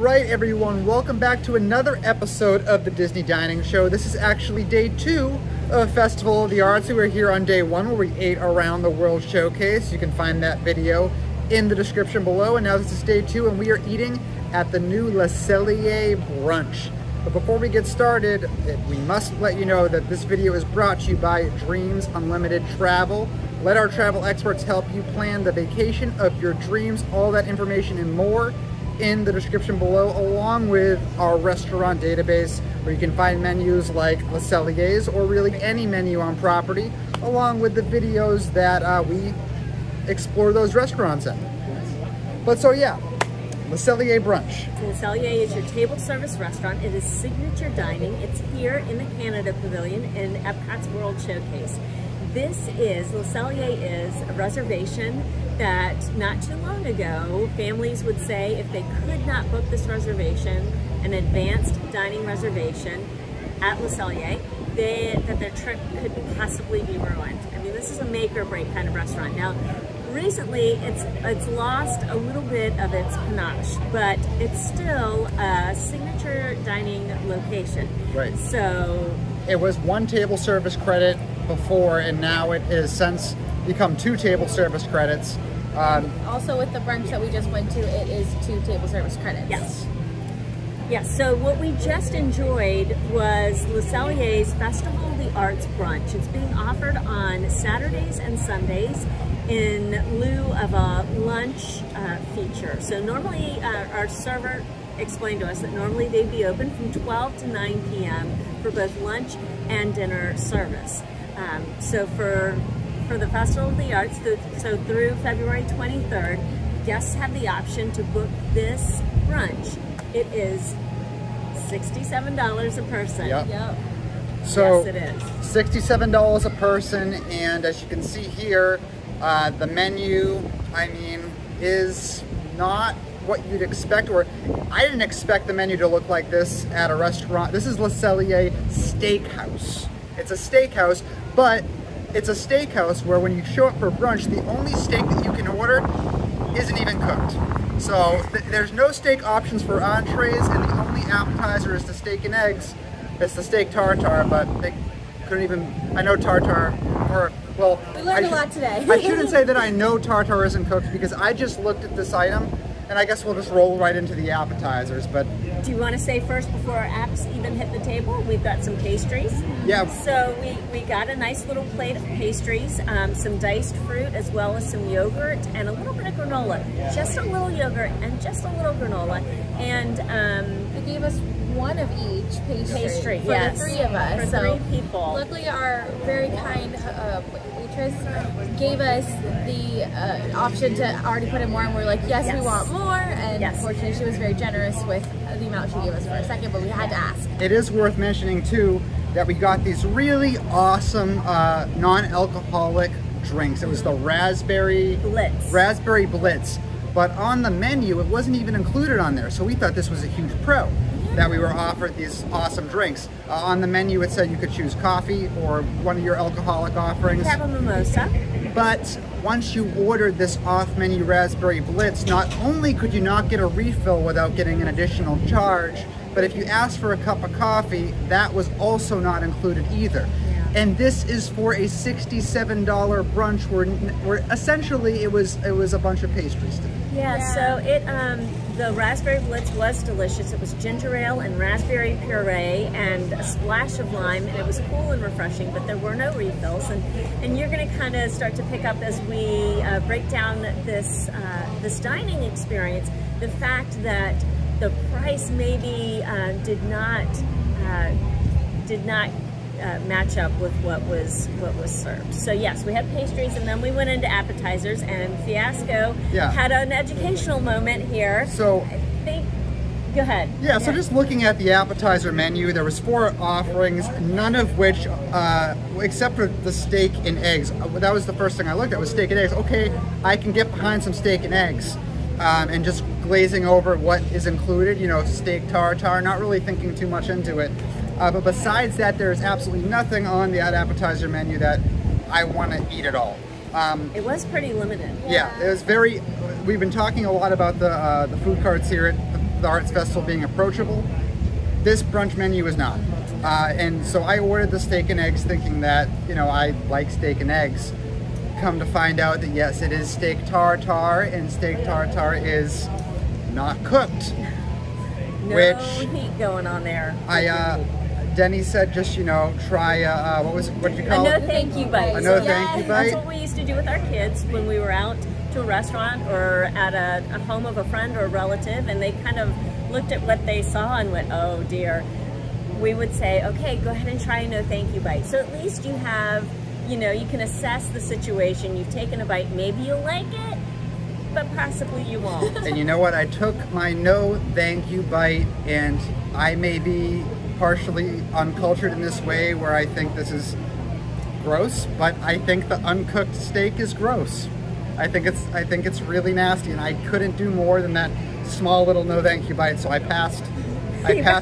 right, everyone, welcome back to another episode of the Disney Dining Show. This is actually day 2 of Festival of the Arts. We were here on day 1 where we ate around the World Showcase. You can find that video in the description below. And now this is day 2 and we are eating at the new Cellier Brunch. But before we get started, we must let you know that this video is brought to you by Dreams Unlimited Travel. Let our travel experts help you plan the vacation of your dreams. All that information and more in the description below, along with our restaurant database where you can find menus like Le Cellier's or really any menu on property, along with the videos that we explore those restaurants in. But so yeah, Le Cellier Brunch. Le Cellier is your table service restaurant. It is signature dining. It's here in the Canada Pavilion in Epcot's World Showcase. Le Cellier is a reservation that not too long ago, families would say if they could not book this reservation, an advanced dining reservation at Le Cellier, that their trip could possibly be ruined. I mean, this is a make or break kind of restaurant. Now, recently, it's lost a little bit of its panache, but it's still a signature dining location. Right. So it was 1 table service credit before, and now it has since become 2 table service credits. Also with the brunch that we just went to, it is 2 table service credits. Yes. Yes, so what we just enjoyed was Le Cellier's Festival of the Arts Brunch. It's being offered on Saturdays and Sundays in lieu of a lunch feature. So normally our server explained to us that normally they'd be open from 12 to 9 p.m. for both lunch and dinner service. So for the Festival of the Arts, so through February 23rd, guests have the option to book this brunch. It is $67 a person. Yep. So yes, it is. $67 a person, and as you can see here, the menu, I mean, is not what you'd expect, or I didn't expect the menu to look like this at a restaurant. This is Le Cellier Steakhouse. It's a steakhouse, but it's a steakhouse where when you show up for brunch, the only steak that you can order isn't even cooked. So there's no steak options for entrees, and the only appetizer is the steak and eggs. It's the steak tartare, but they couldn't even, I know tartare, or, well, we learned a lot today. I shouldn't say that I know tartare isn't cooked because I just looked at this item, and I guess we'll just roll right into the appetizers. But do you want to say first, before our apps even hit the table, we've got some pastries. Yeah. So we got a nice little plate of pastries, some diced fruit, as well as some yogurt and a little bit of granola. Just a little yogurt and just a little granola. And they gave us 1 of each pastry for yes, the 3 of us. For 3 people. Luckily, our very kind waitress gave us the option to already put in more, and we're like, yes, we want more. And fortunately, she was very generous with the amount she gave us for a second, but we had to ask. It is worth mentioning too that we got these really awesome non-alcoholic drinks. It was the Raspberry Blitz. But on the menu, it wasn't even included on there. So we thought this was a huge pro that we were offered these awesome drinks. On the menu, it said you could choose coffee or one of your alcoholic offerings. Have a mimosa. But once you ordered this off-menu Raspberry Blitz, not only could you not get a refill without getting an additional charge, but if you asked for a cup of coffee, that was also not included either. And this is for a $67 brunch where essentially it was a bunch of pastries. So the Raspberry Blitz was delicious. It was ginger ale and raspberry puree and a splash of lime, and it was cool and refreshing, but there were no refills. And you're going to kind of start to pick up as we break down this dining experience, the fact that the price maybe did not match up with what was served. So yes, we had pastries, and then we went into appetizers, and Fiasco had an educational moment here. So go ahead. Yeah, so just looking at the appetizer menu, there was 4 offerings, none of which, except for the steak and eggs. That was the first thing I looked at, was steak and eggs. Okay, I can get behind some steak and eggs. And just glazing over what is included, you know, steak tartare, not really thinking too much into it. But besides that, there's absolutely nothing on the appetizer menu that I want to eat at all. It was pretty limited. Yeah, it was very, we've been talking a lot about the food carts here at the Arts Festival being approachable. This brunch menu is not. And so I ordered the steak and eggs thinking that, you know, I like steak and eggs. Come to find out that yes, it is steak tartare, and steak tartare is not cooked. No which heat going on there. Denny said, just, you know, try, what did you call it? A no thank you bite. A no thank you bite? That's what we used to do with our kids when we were out to a restaurant or at a home of a friend or a relative, and they kind of looked at what they saw and went, oh dear. We would say, okay, go ahead and try a no thank you bite. So at least you have, you know, you can assess the situation. You've taken a bite, maybe you'll like it, but possibly you won't. And you know what? I took my no thank you bite, and I may be partially uncultured in this way where I think this is gross, but I think the uncooked steak is gross. I think it's really nasty, and I couldn't do more than that small little no thank you bite, so I passed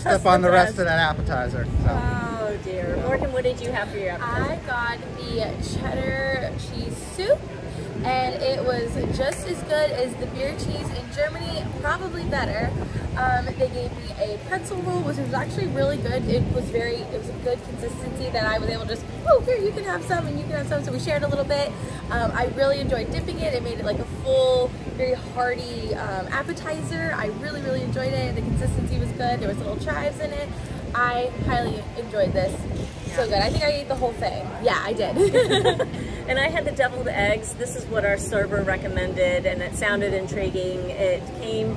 up on the rest of that appetizer. So. Oh dear. Morgan, what did you have for your appetizer? I got the cheddar cheese soup, and it was just as good as the beer cheese in Germany, probably better. They gave me a pretzel roll, which was actually really good. It was a good consistency that I was able to just, oh, here, you can have some and you can have some. So we shared a little bit. I really enjoyed dipping it. It made it like a full, very hearty appetizer. I really, really enjoyed it. The consistency was good. There was little chives in it. I highly enjoyed this. So good. I think I ate the whole thing. Yeah, I did. And I had the deviled eggs. This is what our server recommended, and it sounded intriguing. It came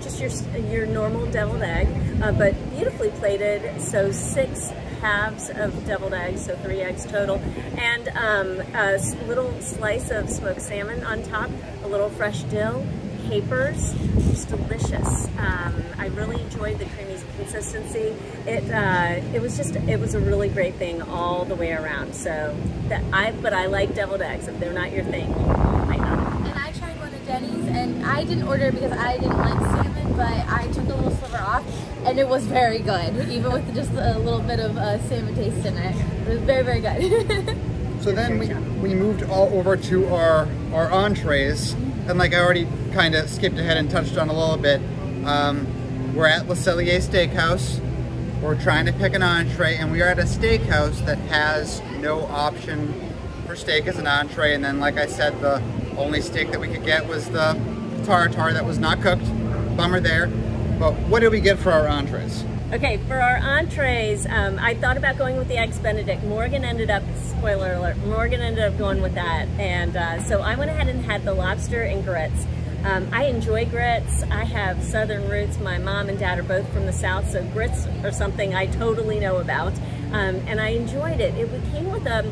just your normal deviled egg, but beautifully plated. So 6 halves of deviled eggs, so 3 eggs total, and a little slice of smoked salmon on top, a little fresh dill, capers. It's delicious. I really enjoyed the creamy consistency. It was a really great thing all the way around. So but I like deviled eggs. If they're not your thing, you might not. And I tried one of Denny's, and I didn't order it because I didn't like salmon, but I took a little sliver off, and it was very good, even with just a little bit of salmon taste in it. It was very, very good. So then we moved all over to our entrees, and like I already kind of skipped ahead and touched on a little bit, we're at Cellier Steakhouse. We're trying to pick an entree, and we are at a steakhouse that has no option for steak as an entree. And then, like I said, the only steak that we could get was the tartare that was not cooked. Bummer there. But what did we get for our entrees? Okay, for our entrees, I thought about going with the Eggs Benedict. Morgan ended up, spoiler alert, Morgan ended up going with that. And so I went ahead and had the lobster and grits. I enjoy grits. I have southern roots. My mom and dad are both from the south, so grits are something I totally know about. And I enjoyed it. It came with a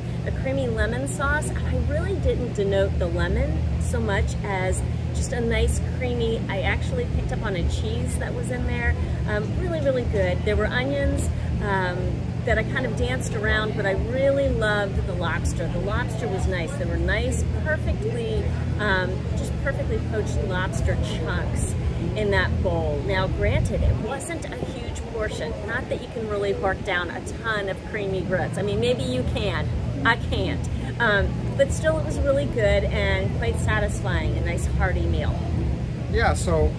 creamy lemon sauce. I really didn't denote the lemon so much as just a nice creamy, I actually picked up on a cheese that was in there. Really, really good. There were onions that I kind of danced around, but I really loved the lobster. The lobster was nice. There were nice, perfectly poached lobster chunks in that bowl. Now, granted, it wasn't a huge portion. Not that you can really hork down a ton of creamy grits. I mean, maybe you can. I can't. But still, it was really good and quite satisfying. A nice hearty meal. Yeah, so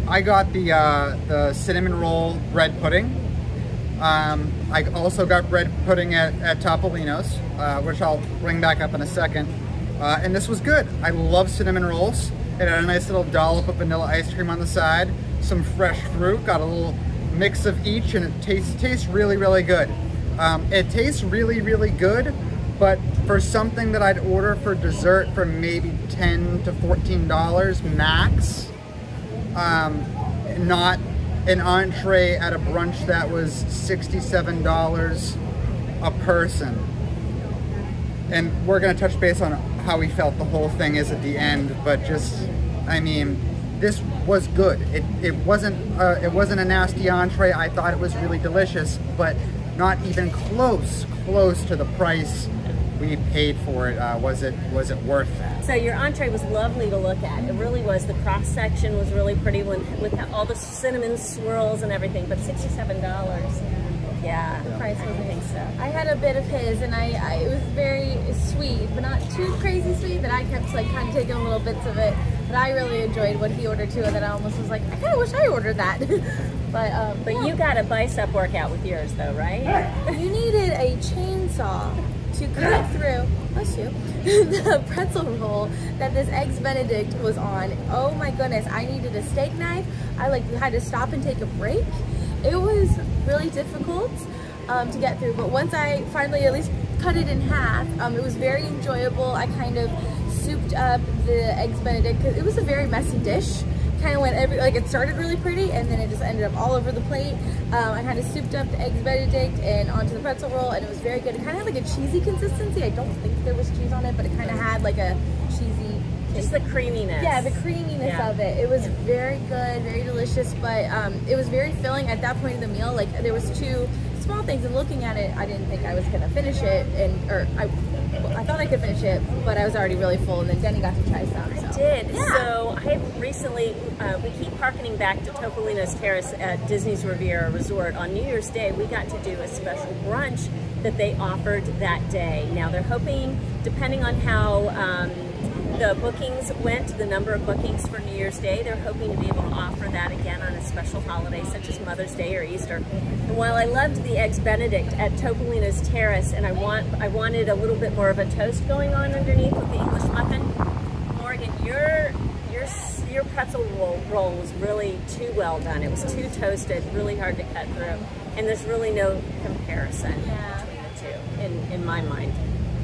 I got the cinnamon roll bread pudding. I also got bread pudding at Topolino's, which I'll bring back up in a second. And this was good. I love cinnamon rolls. It had a nice little dollop of vanilla ice cream on the side, some fresh fruit, got a little mix of each, and it tastes really, really good. It tastes really, really good, but for something that I'd order for dessert for maybe $10 to $14 max, not an entree at a brunch that was $67 a person. And we're gonna touch base on how we felt the whole thing is at the end, but just, I mean, this was good. It wasn't a nasty entree. I thought it was really delicious, but not even close to the price we paid for it. Was it worth that? So your entree was lovely to look at. It really was. The cross section was really pretty with all the cinnamon swirls and everything, but $67. Yeah, the price was, I think so. I had a bit of his, and it was very sweet, but not too crazy sweet, but I kept like kind of taking little bits of it. But I really enjoyed what he ordered too, and then I almost was like, I kind of wish I ordered that. But you got a bicep workout with yours though, right? You needed a chainsaw to cut through, bless you, the pretzel roll that this Eggs Benedict was on. Oh my goodness, I needed a steak knife. I like had to stop and take a break. It was really difficult to get through, but once I finally at least cut it in half, it was very enjoyable. I kind of souped up the Eggs Benedict because it was a very messy dish. Kind of went it started really pretty and then it just ended up all over the plate. I kind of souped up the Eggs Benedict and onto the pretzel roll, and it was very good. It kind of had like a cheesy consistency. I don't think there was cheese on it, but it kind of had like a cheesy taste. Just the creaminess. Yeah, the creaminess of it. It was very good, very delicious, but it was very filling at that point in the meal. Like there was two small things, and looking at it, I didn't think I was gonna finish it, I thought I could finish it, but I was already really full, and then Denny got to try some. I did. Yeah. So I recently, we keep harkening back to Topolino's Terrace at Disney's Riviera Resort. On New Year's Day, we got to do a special brunch that they offered that day. Now they're hoping, depending on how the bookings went, the number of bookings for New Year's Day, they're hoping to be able to offer that again on a special holiday such as Mother's Day or Easter. And while I loved the Eggs Benedict at Topolino's Terrace, and I wanted a little bit more of a toast going on underneath with the English muffin, Morgan, your pretzel roll was really too well done. It was too toasted, really hard to cut through, and there's really no comparison between the two in my mind.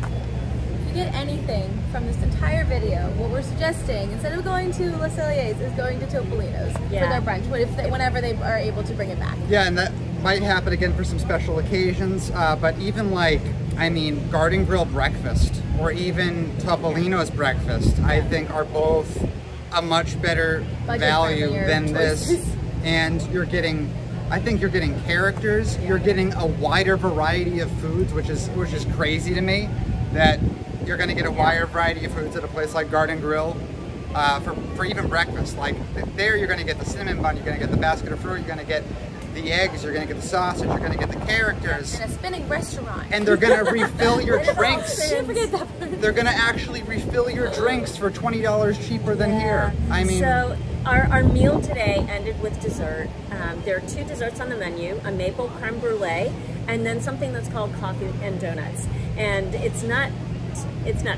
If you get anything from this entire video, what we're suggesting, instead of going to Le Cellier's, is going to Topolino's for their brunch, whenever they are able to bring it back. Yeah, and that might happen again for some special occasions, but even like, I mean, Garden Grill breakfast, or even Topolino's breakfast, I think are both a much better value than this. And you're getting, I think you're getting characters, you're getting a wider variety of foods, which is crazy to me, that you're going to get a wider variety of foods at a place like Garden Grill for even breakfast. Like there, you're going to get the cinnamon bun, you're going to get the basket of fruit, you're going to get the eggs, you're going to get the sausage, you're going to get the characters. And a spinning restaurant. And they're going to refill your drinks. Don't forget that part. They're going to actually refill your drinks for $20 cheaper than here. I mean, so our meal today ended with dessert. There are two desserts on the menu: a maple creme brulee, and then something that's called coffee and donuts. And it's not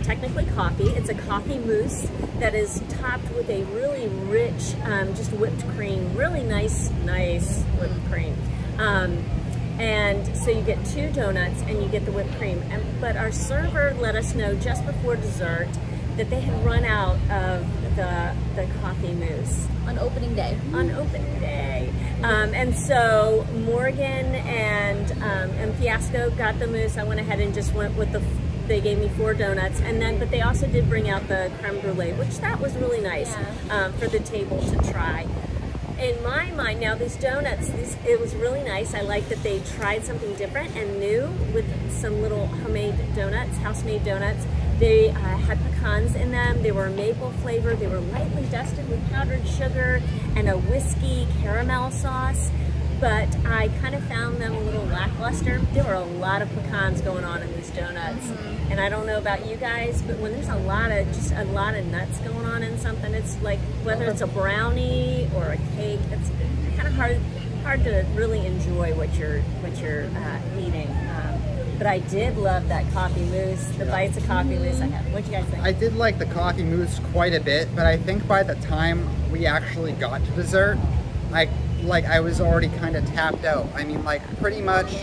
technically coffee, it's a coffee mousse that is topped with a really rich, just whipped cream, really nice whipped cream. And so you get two donuts and you get the whipped cream. But our server let us know just before dessert that they had run out of the coffee mousse. On opening day. On opening day. And so Morgan and Fiasco got the mousse. I went ahead and just went with they gave me 4 donuts, but they also did bring out the creme brulee, which that was really nice for the table to try. In my mind, now these donuts, it was really nice. I like that they tried something different and new with some little homemade donuts, house-made donuts. They had pecans in them. They were maple flavored. They were lightly dusted with powdered sugar and a whiskey caramel sauce. But I kind of found them a little lackluster. There were a lot of pecans going on in these donuts. And I don't know about you guys, but when there's a lot of nuts going on in something, it's like, whether it's a brownie or a cake, it's kind of hard to really enjoy what you're eating. But I did love that coffee mousse, the bites of coffee mousse I had. What do you guys think? I did like the coffee mousse quite a bit, but I think by the time we actually got to dessert, I was already kind of tapped out. I mean, like, pretty much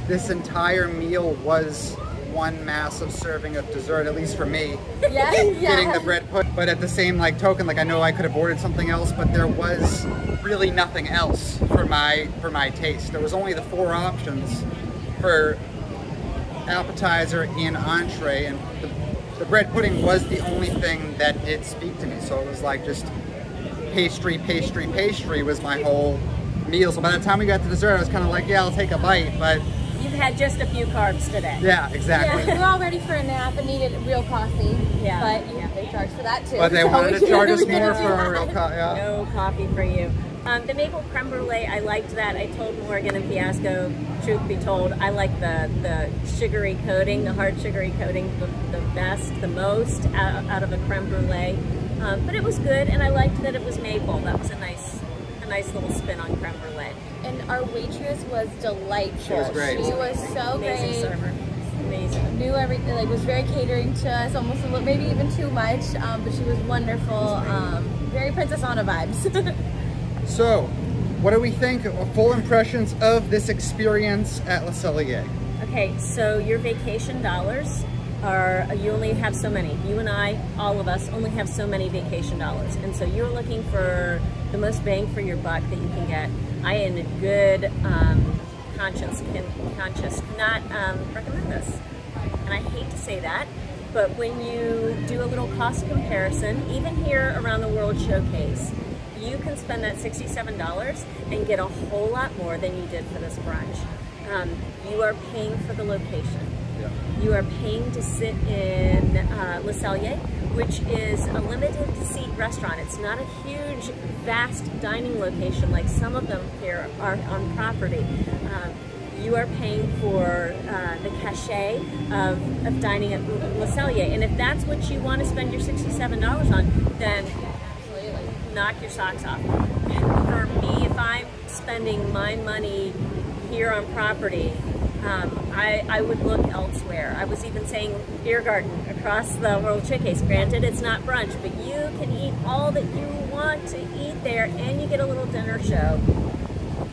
this entire meal was one massive serving of dessert, at least for me. Getting the bread put, but at the same token, I know I could have ordered something else, but there was really nothing else for my taste. There was only the 4 options for appetizer and entree, and the bread pudding was the only thing that did speak to me. So it was like just pastry was my whole meal. So by the time we got to dessert, I was kind of like, yeah, I'll take a bite, but you've had just a few carbs today. Yeah, exactly. Yeah, we were all ready for a nap and needed real coffee. Yeah, but they charged for that too. But they wanted to charge us more for a real coffee. Yeah. No coffee for you. The maple creme brulee, I liked that. I told Morgan and Fiasco, truth be told, I like the sugary coating, the hard sugary coating, the best, the most out of a creme brulee. But it was good, and I liked that it was maple. That was a nice little spin on creme brulee. And our waitress was delightful. She was great. She was so Amazing great. server. Amazing. Knew everything, like was very catering to us, almost a little, maybe even too much, but she was wonderful. Very Princess Anna vibes. So, what do we think of full impressions of this experience at Le Cellier? Okay, so your vacation dollars are, you only have so many. You and I, all of us, only have so many vacation dollars. And so you're looking for the most bang for your buck that you can get. I, in a good conscience, cannot recommend this. And I hate to say that, but when you do a little cost comparison, even here around the World Showcase, you can spend that $67 and get a whole lot more than you did for this brunch. You are paying for the location. Yeah. You are paying to sit in Le Cellier, which is a limited seat restaurant. It's not a huge, vast dining location like some of them here are on property. You are paying for the cachet of dining at Le Cellier. And if that's what you want to spend your $67 on, then knock your socks off. For me, if I'm spending my money here on property, I would look elsewhere. I was even saying beer garden across the World Showcase. Granted, it's not brunch, but you can eat all that you want to eat there, and you get a little dinner show.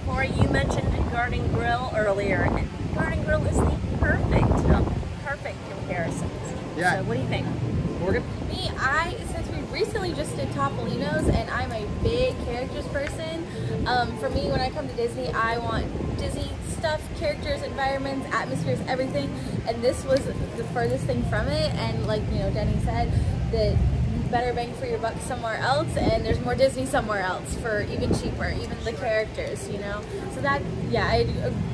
Corey, you mentioned Garden Grill earlier, and Garden Grill is the perfect comparison. Yeah. So what do you think? Morgan? Me, since we recently just did Topolino's, and I'm a big characters person, for me, when I come to Disney, I want Disney stuff, characters, environments, atmospheres, everything, and this was the furthest thing from it. And like, you know, Denny said, that better bang for your buck somewhere else, and there's more Disney somewhere else for even cheaper, even the characters, you know. So that, yeah, I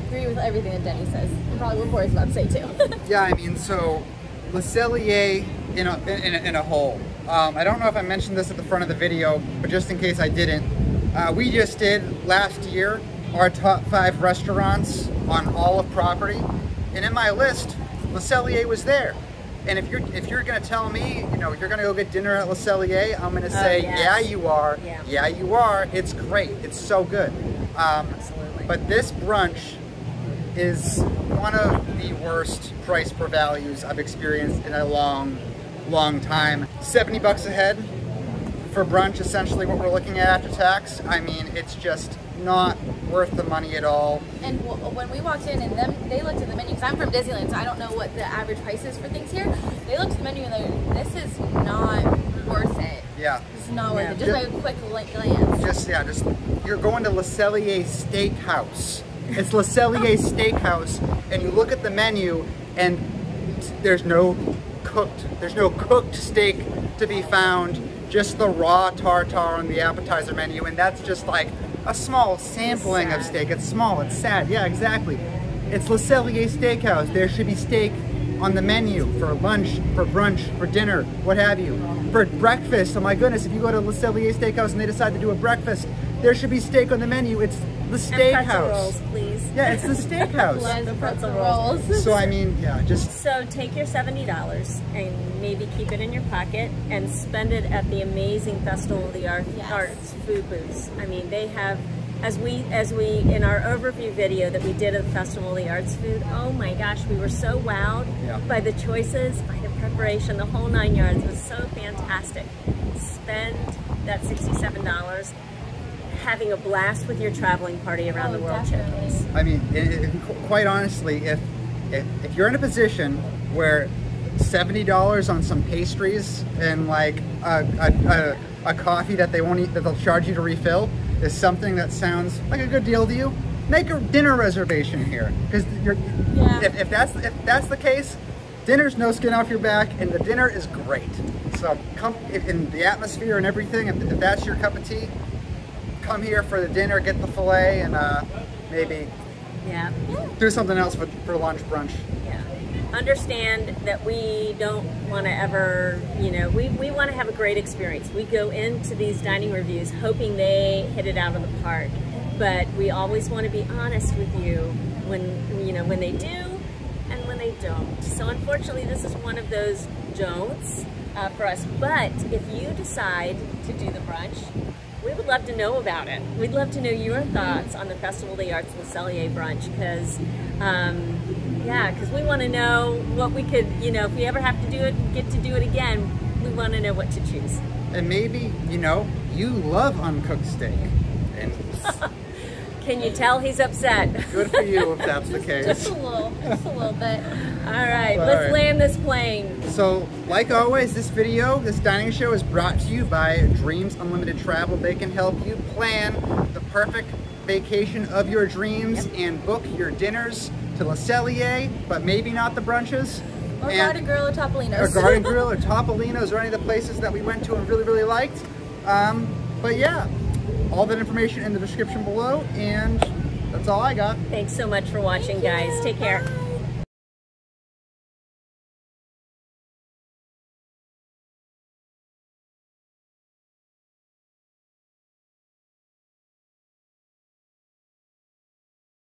agree with everything that Denny says, and probably what Corey's about to say too. Yeah, I mean, so Le Cellier in a whole. I don't know if I mentioned this at the front of the video, but just in case I didn't, we just did last year our top 5 restaurants on all of property, and in my list, Le Cellier was there. And if you're gonna tell me, you know, you're gonna go get dinner at Le Cellier, I'm gonna say, yes. Yeah, you are. Yeah. Yeah, you are. It's great. It's so good. Absolutely. But this brunch is one of the worst price per values I've experienced in a long time. 70 bucks a head for brunch, essentially what we're looking at after tax. I mean, it's just not worth the money at all. And when we walked in, and they looked at the menu, because I'm from Disneyland, so I don't know what the average price is for things here. They looked at the menu and they were, this is not worth it. Yeah. This is not worth it. Just by a quick glance. You're going to Le Cellier Steakhouse. It's Le Cellier Steakhouse, and you look at the menu, and there's no cooked steak to be found. Just the raw tartare on the appetizer menu, and that's just like a small sampling of steak. It's small, it's sad, yeah, exactly. It's Le Cellier Steakhouse. There should be steak on the menu for lunch, for brunch, for dinner, what have you. For breakfast, oh my goodness, if you go to Le Cellier Steakhouse and they decide to do a breakfast, there should be steak on the menu. It's the steakhouse. And pretzel rolls, please. Yeah, it's the steakhouse. Love the pretzel rolls. So I mean, yeah, just... So take your $70 and maybe keep it in your pocket and spend it at the amazing Festival of the Arts food booths. I mean, they have, as we in our overview video that we did of the Festival of the Arts food, oh my gosh, we were so wowed by the choices, by the preparation, the whole 9 yards. It was so fantastic. Spend that $67 having a blast with your traveling party around the World Showcase. I mean, quite honestly, if you're in a position where $70 on some pastries and like a coffee that they'll charge you to refill is something that sounds like a good deal to you, make a dinner reservation here, because if that's the case, dinner's no skin off your back, and the dinner is great. So come in the atmosphere and everything. If that's your cup of tea, come here for the dinner, get the filet, and maybe do something else for lunch, brunch. Yeah. Understand that we don't want to ever, you know, we want to have a great experience. We go into these dining reviews hoping they hit it out of the park, but we always want to be honest with you when they do and when they don't. So unfortunately, this is one of those don'ts. for us. But if you decide to do the brunch, we would love to know about it. We'd love to know your thoughts on the Festival of the Arts Le Cellier brunch, because yeah, because we want to know what we could, you know, if we ever have to do it, get to do it again, we want to know what to choose. And maybe, you know, you love uncooked steak. And can you tell he's upset? Good for you if that's the case. Just a little bit. All right, let's land this plane. So, like always, this dining show is brought to you by Dreams Unlimited Travel. They can help you plan the perfect vacation of your dreams and book your dinners to Le Cellier, but maybe not the brunches. Or Garden Grill or Topolino's. Or Garden Grill or Topolino's, or any of the places that we went to and really, really liked. But yeah, all that information in the description below, and that's all I got. Thanks so much for watching, guys. Take care. Bye.